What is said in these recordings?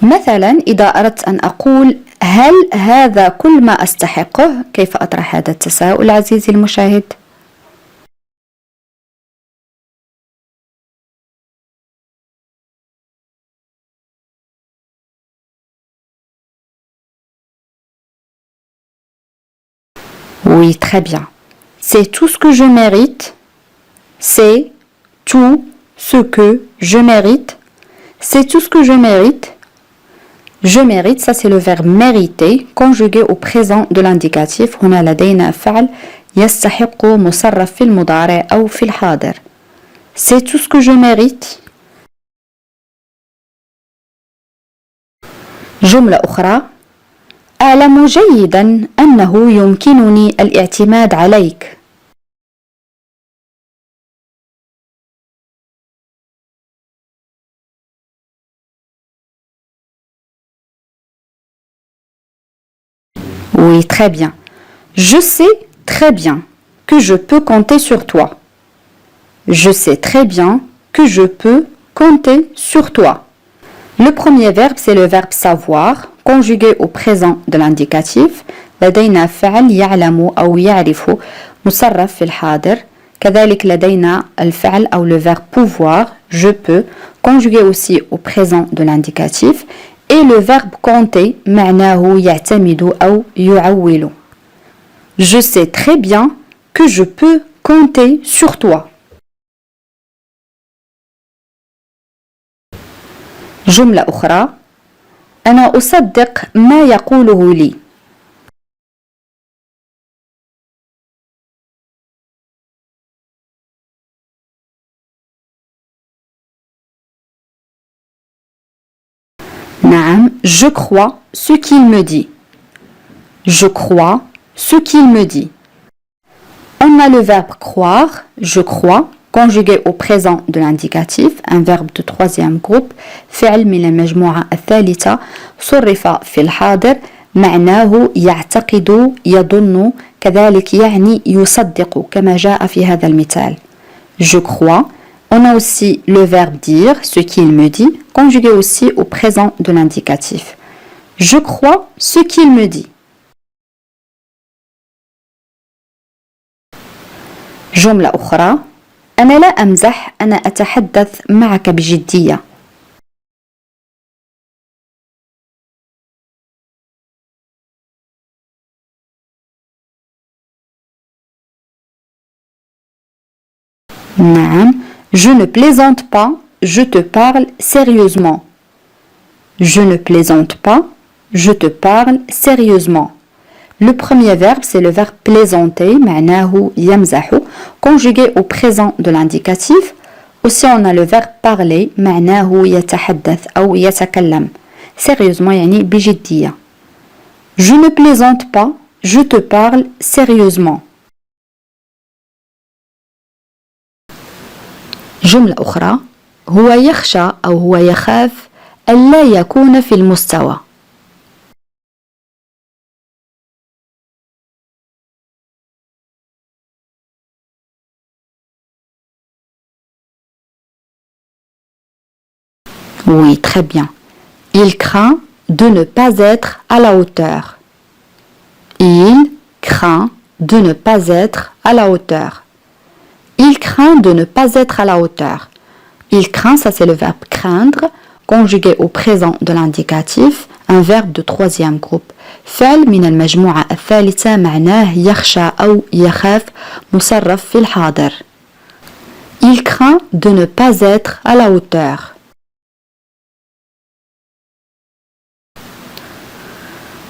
مثلا إذا أردت أن أقول هل هذا كل ما أستحقه؟ كيف أطرح هذا التساؤل عزيزي المشاهد؟ Oui, très bien. C'est tout ce que je mérite. C'est tout ce que je mérite. C'est tout ce que je mérite. Je mérite, ça c'est le verbe mériter conjugué au présent de l'indicatif. هنا لدينا فعل يستحق مصرف في المضارع أو في الحاضر. C'est tout ce que je mérite. جملة أخرى: أعلم جيدا أنه يمكنني الاعتماد عليك. Oui, très bien. Je sais très bien que je peux compter sur toi. Je sais très bien que je peux compter sur toi. Le premier verbe, c'est le verbe savoir, conjugué au présent de l'indicatif. لدينا فعل يعلم أو يعرف مصرف في الحاضر. كذلك لدينا الفعل أو le verbe pouvoir, je peux, conjugué aussi au présent de l'indicatif. Et le verbe compter, معناه يعتمد أو يعول. Je sais très bien que je peux compter sur toi. جملة أخرى: أنا أصدق ما يقوله لي. نعم، je crois ce qu'il me dit. Je crois ce qu'il me dit. On a le verbe croire, je crois, conjugué au présent de l'indicatif, un verbe de troisième groupe. فعل من المجموعة الثالثة صرف في الحاضر معناه يعتقد يظن كذلك يعني يصدق كما جاء في هذا المثال. Je crois. On a aussi le verbe dire, ce qu'il me dit, conjugué aussi au présent de l'indicatif. Je crois ce qu'il me dit. جملة أخرى: أنا لا أمزح، أنا أتحدث معك بجدية. نعم، je ne plaisante pas, je te parle sérieusement. Je ne plaisante pas, je te parle sérieusement. Le premier verbe, c'est le verbe plaisanter, معناه يمزح, conjugué au présent de l'indicatif. Aussi, on a le verbe parler, معناه يتحدث أو يتكلم. Sérieusement, يعني بجدية. Je ne plaisante pas, je te parle sérieusement. جملة أخرى: هو يخشى أو هو يخاف ألا يكون في المستوى. Oui, très bien. Il craint de ne pas être à la hauteur. Il craint de ne pas être à la hauteur. Il craint de ne pas être à la hauteur. Il craint, ça c'est le verbe craindre, conjugué au présent de l'indicatif, un verbe de troisième groupe. فعل من المجموعة الثالثة معناه يخشى أو يخاف مصرف في الحاضر. Il craint de ne pas être à la hauteur.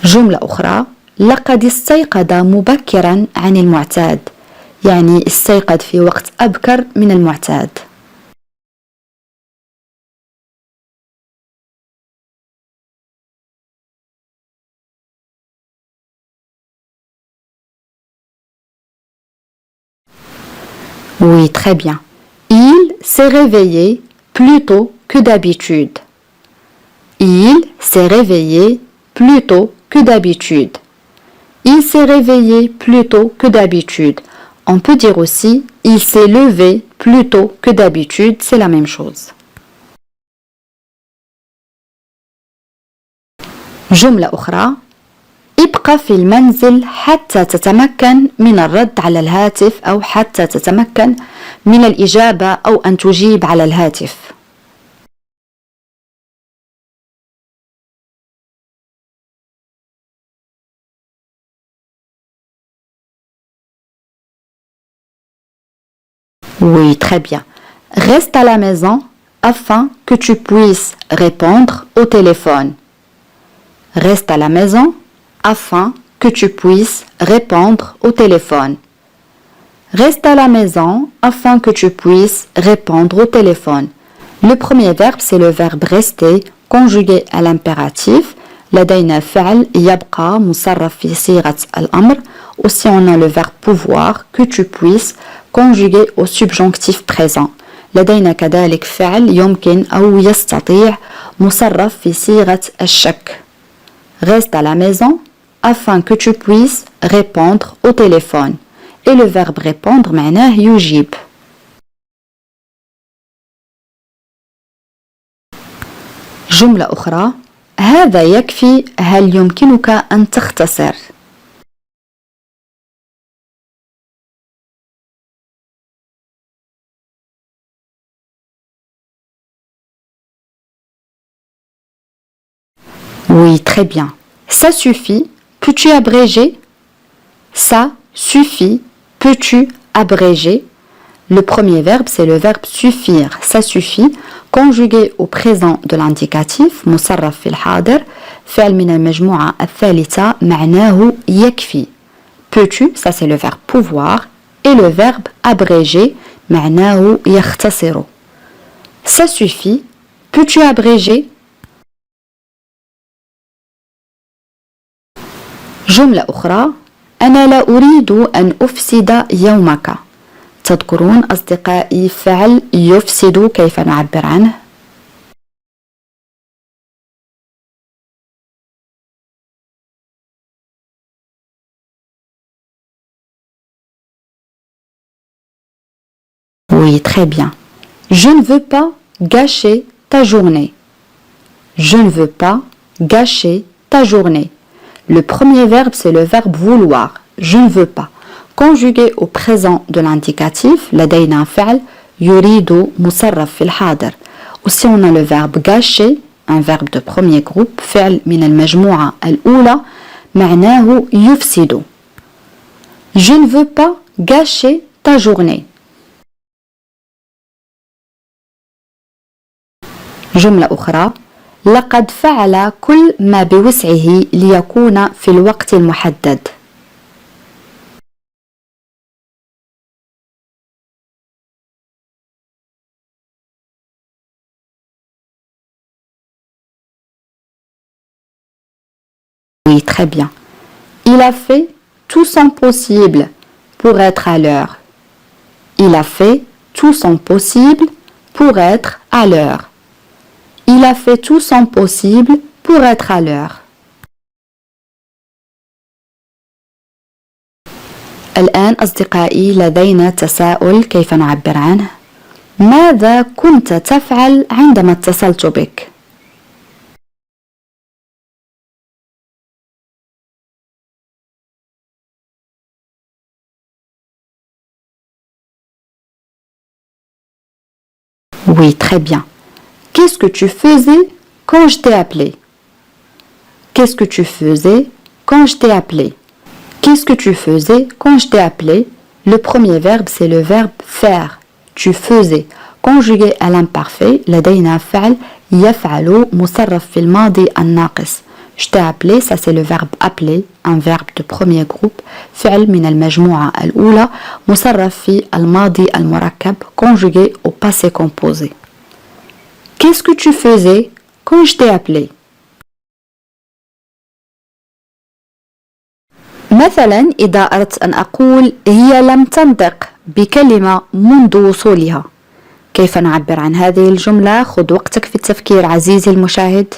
جملة أخرى: لقد استيقظ مبكرا عن المعتاد. يعني استيقظ في وقت أبكر من المعتاد. Oui, très bien. Il s'est réveillé plus tôt que d'habitude. Il s'est réveillé plus tôt que d'habitude. Il s'est réveillé plus tôt que d'habitude. On peut dire aussi il s'est levé plus tôt que d'habitude, c'est la même chose. جملة أخرى: ابقى في المنزل حتى تتمكن من الرد على الهاتف أو حتى تتمكن من الإجابة أو أن تجيب على الهاتف. Oui, très bien. Reste à la maison afin que tu puisses répondre au téléphone. Reste à la maison afin que tu puisses répondre au téléphone. Reste à la maison afin que tu puisses répondre au téléphone. Le premier verbe, c'est le verbe rester, conjugué à l'impératif. لدينا فعل يبقى مصرف في صيغة الأمر. Aussi, on a le verbe pouvoir, que tu puisses, conjugué au subjonctif présent. لدينا كذلك فعل يمكن أو يستطيع مصرف في صيغة الشك. Reste à la maison afin que tu puisses répondre au téléphone. Et le verbe répondre معناه يجيب. جملة أخرى: هذا يكفي، هل يمكنك أن تختصر؟ Oui, très bien. Ça suffit. Peux-tu abréger? Ça suffit. Peux-tu abréger? Le premier verbe, c'est le verbe suffire. Ça suffit. Conjugué au présent de l'indicatif. مصرف في الحاضر. فعل من المجموعة الثالثة معناه يكفي. Peux-tu? Ça c'est le verbe pouvoir. Et le verbe abréger معناه يختصر. Ça suffit. Peux-tu abréger? جملة أخرى: أنا لا أريد أن أفسد يومك. تذكرون أصدقائي فعل يفسد كيف نعبر عنه؟ Oui, très bien. Je ne veux pas gâcher ta journée. Je ne veux pas gâcher ta journée. Le premier verbe, c'est le verbe vouloir. Je ne veux pas. Conjugué au présent de l'indicatif, لدينا فعل يريد مصرف في الحاضر. Aussi, on a le verbe gâcher, un verbe de premier groupe, فعل من المجموعة الأولى, معناه يفسد. Je ne veux pas gâcher ta journée. جملة أخرى: لقد فعل كل ما بوسعه ليكون في الوقت المحدد. Oui, très bien. Il a fait tout son possible pour être à l'heure. Il a fait tout son possible pour être à l'heure. Il a fait tout son possible pour être à l'heure. الآن أصدقائي لدينا تساؤل كيف نعبر عنه؟ ماذا كنت تفعل عندما اتصلت بك؟ Oui, très bien. Qu'est-ce que tu faisais quand je t'ai appelé? Qu'est-ce que tu faisais quand je t'ai appelé? Qu'est-ce que tu faisais quand je t'ai appelé? Le premier verbe, c'est le verbe faire. Tu faisais. Conjugué à l'imparfait, لدينا فعل يفعل مصرف في الماضي الناقص. Je t'ai appelé, ça c'est le verbe appeler, un verbe de premier groupe. فعل من المجموعة الأولى مصرف في الماضي المركب, conjugué au passé composé. Qu'est-ce que tu faisais quand je t'ai appelé? مثلا إذا أردت أن أقول هي لم تنطق بكلمة منذ وصولها، كيف نعبر عن هذه الجملة؟ خذ وقتك في التفكير عزيزي المشاهد.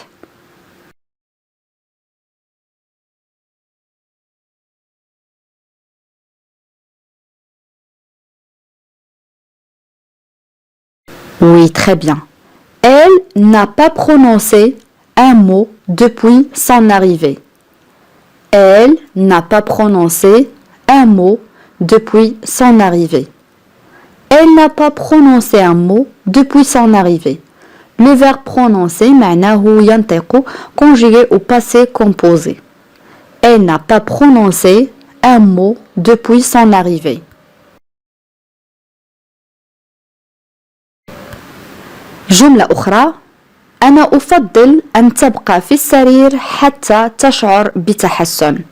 Oui, très bien. Elle n'a pas prononcé un mot depuis son arrivée. Elle n'a pas prononcé un mot depuis son arrivée. Elle n'a pas prononcé un mot depuis son arrivée. Le verbe prononcer معناه ينطق conjugué au passé composé. Elle n'a pas prononcé un mot depuis son arrivée. جملة أخرى أنا أفضل أن تبقى في السرير حتى تشعر بتحسن.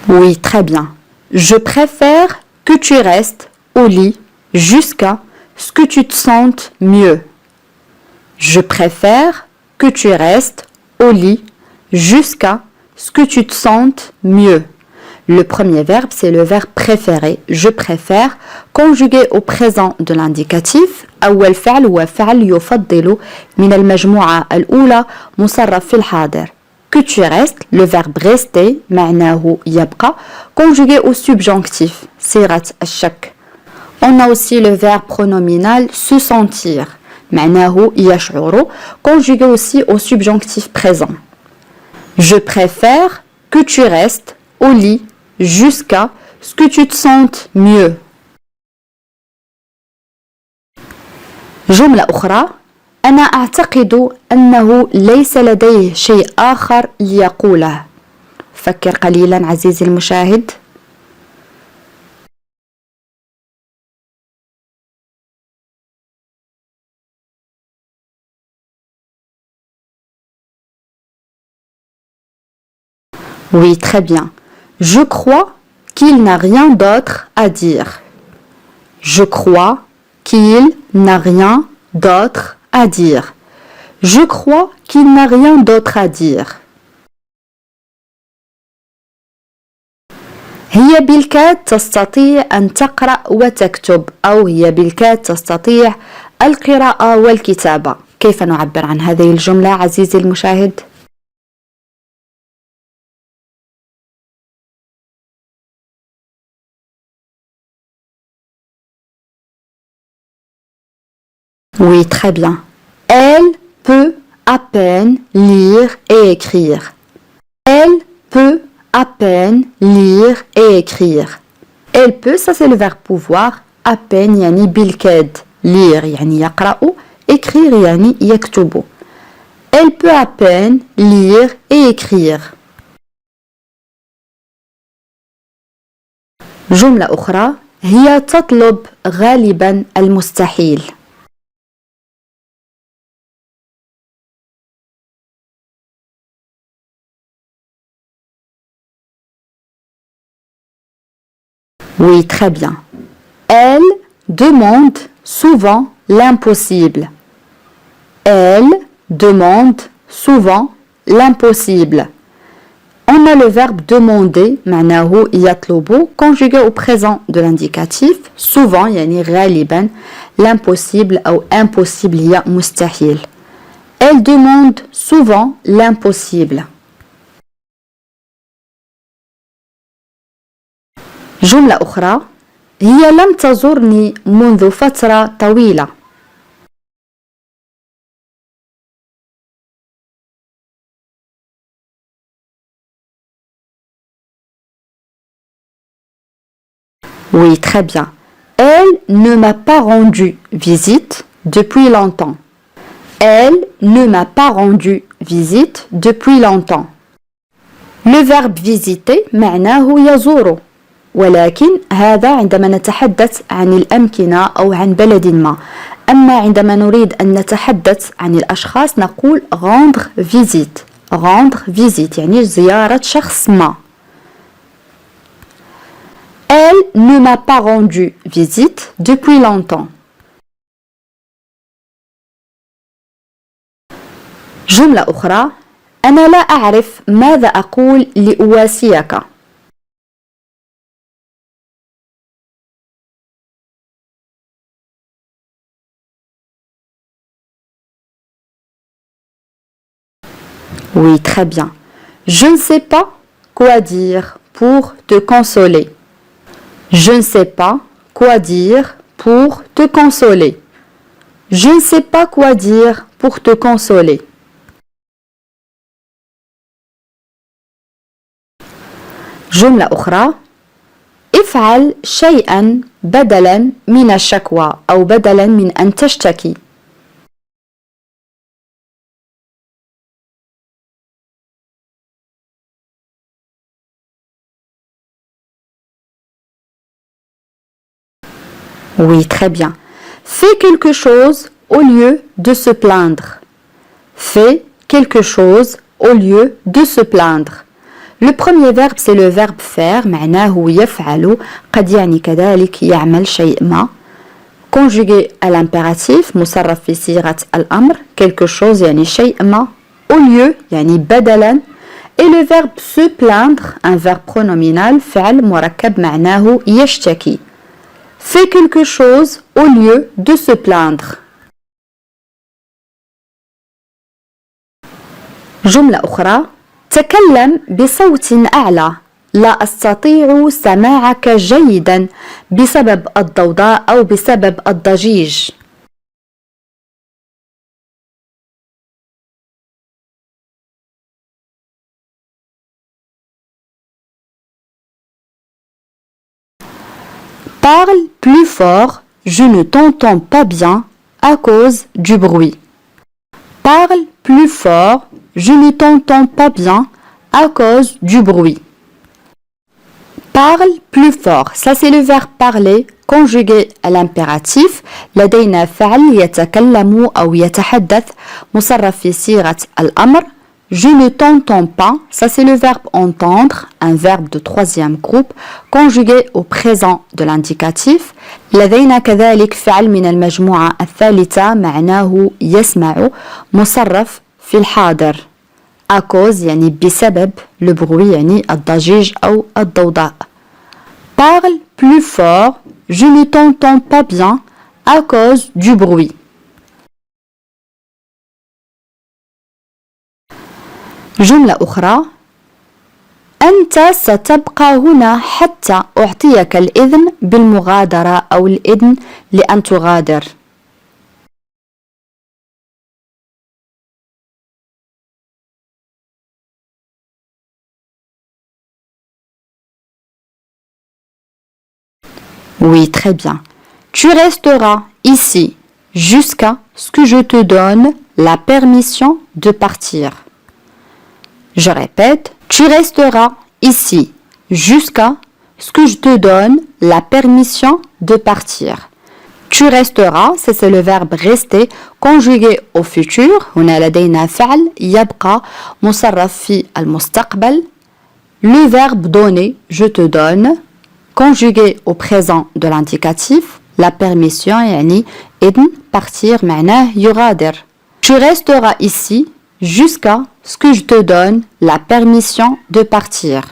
Oui, très bien. Je préfère que tu restes au lit jusqu'à ce que tu te sentes mieux. Je préfère que tu restes au lit jusqu'à ce que tu te sentes mieux. Le premier verbe, c'est le verbe préférer. Je préfère, conjugué au présent de l'indicatif. أول فعل هو فعل يفضل من المجموعة الأولى مصرف في الحاضر. Que tu restes, le verbe rester, معناه يبقى, conjugué au subjonctif, صيغة الشك. On a aussi le verbe pronominal se sentir, معناه يشعر, conjugué aussi au subjonctif présent. Je préfère que tu restes au lit jusqu'à ce que tu te sentes mieux. جملة أخرى أنا أعتقد أنه ليس لديه شيء آخر ليقوله. فكر قليلا عزيزي المشاهد. Oui, très bien. Je crois qu'il n'a rien d'autre à dire. Je crois qu'il n'a rien d'autre à dire. Je crois qu'il n'a rien d'autre à dire. هي بالكاد تستطيع أن تقرأ وتكتب أو هي بالكاد تستطيع القراءة والكتابة. كيف نعبر عن هذه الجملة عزيزي المشاهد؟ Oui, très bien. Elle peut à peine lire et écrire. Elle peut à peine lire et écrire. Elle peut, ça c'est le verbe pouvoir. À peine يعني بالكاد. Lire يعني يقرأ. Écrire يعني يكتب. Elle peut à peine lire et écrire. جملة أخرى هي تطلب غالبا المستحيل. Oui, très bien. Elle demande souvent l'impossible. Elle demande souvent l'impossible. On a le verbe demander, معناه يطلب, conjugué au présent de l'indicatif. Souvent, يعني غالبا, l'impossible ou impossible هي مستحيل. Elle demande souvent l'impossible. جملة أخرى هي لم تزرني منذ فترة طويلة. Oui, très bien. Elle ne m'a pas rendu visite depuis longtemps. Elle ne m'a pas rendu visite depuis longtemps. Le verbe visiter معناه يزور. ولكن هذا عندما نتحدث عن الأمكنة أو عن بلد ما. أما عندما نريد أن نتحدث عن الأشخاص نقول rendre visite. Rendre visite يعني زيارة شخص ما. Elle ne m'a pas rendu visite depuis longtemps. جملة أخرى أنا لا أعرف ماذا أقول لأواسيك. Oui, très bien. Je ne sais pas quoi dire pour te consoler. Je ne sais pas quoi dire pour te consoler. Je ne sais pas quoi dire pour te consoler. جملة أخرى افعل شيئا بدلا من الشكوى أو بدلا من أن تشتكي. Oui, très bien. Fais quelque chose au lieu de se plaindre. Fais quelque chose au lieu de se plaindre. Le premier verbe c'est le verbe faire معناه يفعل قد يعني كذلك يعمل شيء ما conjugué à l'impératif مصرف في صيغة الأمر quelque chose يعني شيء ما au lieu يعني بدلا et le verbe se plaindre un verbe pronominal فعل مركب معناه يشتكي. Fais quelque chose au lieu de se plaindre. جملة أخرى تكلم بصوت أعلى لا أستطيع سماعك جيدا بسبب الضوضاء أو بسبب الضجيج. Parle plus fort, je ne t'entends pas bien à cause du bruit. Parle plus fort, je ne t'entends pas bien à cause du bruit. Parle plus fort, ça c'est le verbe parler conjugué à l'impératif. لدينا فعل يتكلم أو يتحدث مصرف في صيغة الأمر. Je ne t'entends pas, ça c'est le verbe entendre, un verbe de troisième groupe conjugué au présent de l'indicatif. لدينا كذلك فعل من المجموعة الثالثة معناه يسمع مصرف في الحاضر. à cause يعني بسبب le bruit يعني الضجيج أو الضوضاء. Parle plus fort, je ne t'entends pas bien à cause du bruit. جملة أخرى أنت ستبقى هنا حتى أعطيك الإذن بالمغادرة أو الإذن لأن تغادر. Oui, très bien. Tu resteras ici jusqu'à ce que je te donne la permission de partir. Je répète, tu resteras ici jusqu'à ce que je te donne la permission de partir. Tu resteras, c'est le verbe rester conjugué au futur. هنا لدينا فعل يبقى مصرف في المستقبل. Le verbe donner, je te donne, conjugué au présent de l'indicatif. La permission يعني إذن partir معناه يغادر. Tu resteras ici jusqu'à ce que je te donne la permission de partir.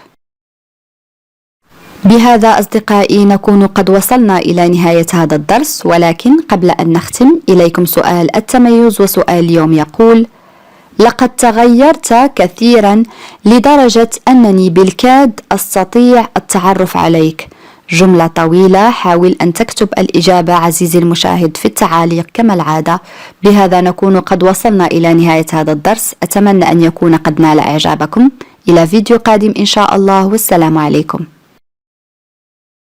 بهذا أصدقائي نكون قد وصلنا إلى نهاية هذا الدرس، ولكن قبل أن نختم إليكم سؤال التميز، وسؤال اليوم يقول: لقد تغيرت كثيرا لدرجة أنني بالكاد أستطيع التعرف عليك. جملة طويلة، حاول أن تكتب الإجابة عزيزي المشاهد في التعاليق كما العادة. بهذا نكون قد وصلنا إلى نهاية هذا الدرس، أتمنى أن يكون قد نال إعجابكم. إلى فيديو قادم إن شاء الله، والسلام عليكم.